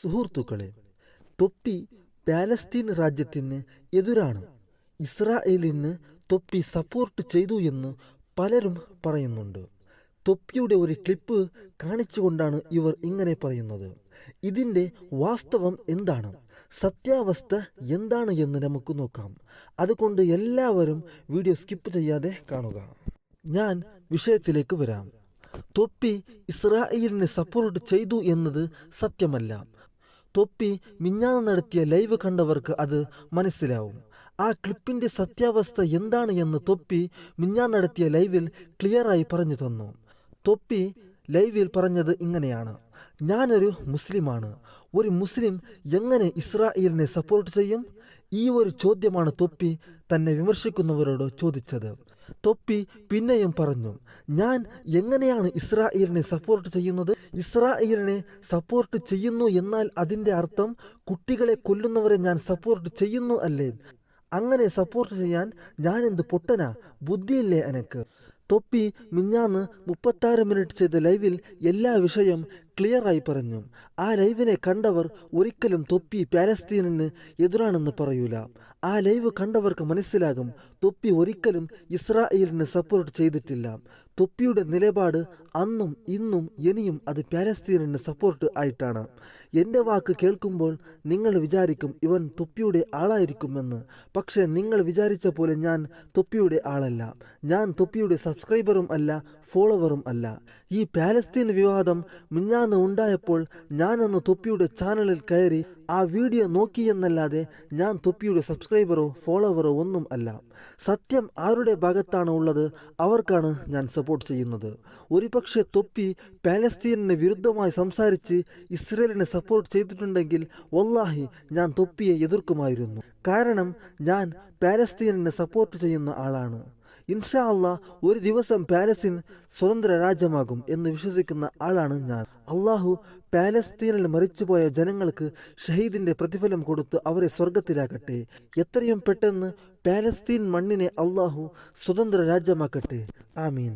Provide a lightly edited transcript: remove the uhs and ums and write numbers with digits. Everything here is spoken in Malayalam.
സുഹൃത്തുക്കളെ, തൊപ്പി പാലസ്തീൻ രാജ്യത്തിന് എതിരാണ്. ഇസ്രായേലിന് തൊപ്പി സപ്പോർട്ട് ചെയ്തു എന്ന് പലരും പറയുന്നുണ്ട്. തൊപ്പിയുടെ ഒരു ക്ലിപ്പ് കാണിച്ചുകൊണ്ടാണ് ഇവർ ഇങ്ങനെ പറയുന്നത്. ഇതിൻ്റെ വാസ്തവം എന്താണ്, സത്യാവസ്ഥ എന്താണ് എന്ന് നമുക്ക് നോക്കാം. അതുകൊണ്ട് എല്ലാവരും വീഡിയോ സ്കിപ്പ് ചെയ്യാതെ കാണുക. ഞാൻ വിഷയത്തിലേക്ക് വരാം. തൊപ്പി ഇസ്രായേലിനെ സപ്പോർട്ട് ചെയ്തു എന്നത് സത്യമല്ല. തൊപ്പി മിഞ്ഞാന്ന് നടത്തിയ ലൈവ് കണ്ടവർക്ക് അത് മനസ്സിലാവും. ആ ക്ലിപ്പിന്റെ സത്യാവസ്ഥ എന്താണ് എന്ന് തൊപ്പി മിഞ്ഞാന്ന് നടത്തിയ ലൈവിൽ ക്ലിയറായി പറഞ്ഞു തന്നു. തൊപ്പി ലൈവിൽ പറഞ്ഞത് ഇങ്ങനെയാണ്: ഞാനൊരു മുസ്ലിമാണ്. ഒരു മുസ്ലിം എങ്ങനെ ഇസ്രായേലിനെ സപ്പോർട്ട് ചെയ്യും? ഈ ഒരു ചോദ്യമാണ് തൊപ്പി തന്നെ വിമർശിക്കുന്നവരോട് ചോദിച്ചത്. തൊപ്പി പിന്നെയും പറഞ്ഞു, ഞാൻ എങ്ങനെയാണ് ഇസ്രായേലിനെ സപ്പോർട്ട് ചെയ്യുന്നത്? ഇസ്രായേലിനെ സപ്പോർട്ട് ചെയ്യുന്നു എന്നാൽ അതിൻ്റെ അർത്ഥം കുട്ടികളെ കൊല്ലുന്നവരെ ഞാൻ സപ്പോർട്ട് ചെയ്യുന്നു അല്ലേ? അങ്ങനെ സപ്പോർട്ട് ചെയ്യാൻ ഞാനെന്ത് പൊട്ടനാ? ബുദ്ധിയില്ലേ എനക്ക്? തൊപ്പി മിഞ്ഞാന്ന് 36 മിനിറ്റ് ചെയ്ത ലൈവിൽ എല്ലാ വിഷയം ക്ലിയറായി പറഞ്ഞു. ആ ലൈവിനെ കണ്ടവർ ഒരിക്കലും തൊപ്പി പാലസ്തീനിന് എതിരാണെന്ന് പറയൂല. ആ ലൈവ് കണ്ടവർക്ക് മനസ്സിലാകും, തൊപ്പി ഒരിക്കലും ഇസ്രായേലിന് സപ്പോർട്ട് ചെയ്തിട്ടില്ല. തൊപ്പിയുടെ നിലപാട് അന്നും ഇന്നും ഇനിയും അത് പാലസ്തീനിന് സപ്പോർട്ട് ആയിട്ടാണ്. എൻ്റെ വാക്ക് കേൾക്കുമ്പോൾ നിങ്ങൾ വിചാരിക്കും ഇവൻ തൊപ്പിയുടെ ആളായിരിക്കുമെന്ന്. പക്ഷേ നിങ്ങൾ വിചാരിച്ച പോലെ ഞാൻ തൊപ്പിയുടെ ആളല്ല. ഞാൻ തൊപ്പിയുടെ സബ്സ്ക്രൈബറും അല്ല, ഫോളോവറും അല്ല. ഈ പാലസ്തീൻ വിവാദം മിഞ്ഞാന്ന് ഉണ്ടായപ്പോൾ ഞാനൊന്ന് തൊപ്പിയുടെ ചാനലിൽ കയറി ആ വീഡിയോ നോക്കിയെന്നല്ലാതെ ഞാൻ തൊപ്പിയുടെ സബ്സ്ക്രൈബറോ ഫോളോവറോ ഒന്നും അല്ല. സത്യം ആരുടെ ഭാഗത്താണ് ഉള്ളത് അവർക്കാണ് ഞാൻ സപ്പോർട്ട് ചെയ്യുന്നത്. ഒരുപക്ഷെ തൊപ്പി പാലസ്തീനിന് വിരുദ്ധമായി സംസാരിച്ച് ഇസ്രയേലിനെ സപ്പോർട്ട് ചെയ്തിട്ടുണ്ടെങ്കിൽ വല്ലാഹി ഞാൻ തൊപ്പിയെ എതിർക്കുമായിരുന്നു. കാരണം ഞാൻ പാലസ്തീനിനെ സപ്പോർട്ട് ചെയ്യുന്ന ആളാണ്. ഇൻഷാ അല്ലാഹ് ഒരു ദിവസം പാലസ്തീൻ സ്വതന്ത്ര രാജ്യമാകും എന്ന് വിശ്വസിക്കുന്ന ആളാണ് ഞാൻ. അള്ളാഹു പാലസ്തീനിൽ മരിച്ചുപോയ ജനങ്ങൾക്ക് ഷഹീദിന്റെ പ്രതിഫലം കൊടുത്ത് അവരെ സ്വർഗത്തിലാക്കട്ടെ. എത്രയും പെട്ടെന്ന് പാലസ്തീൻ മണ്ണിനെ അള്ളാഹു സ്വതന്ത്ര രാജ്യമാക്കട്ടെ. ആമീൻ.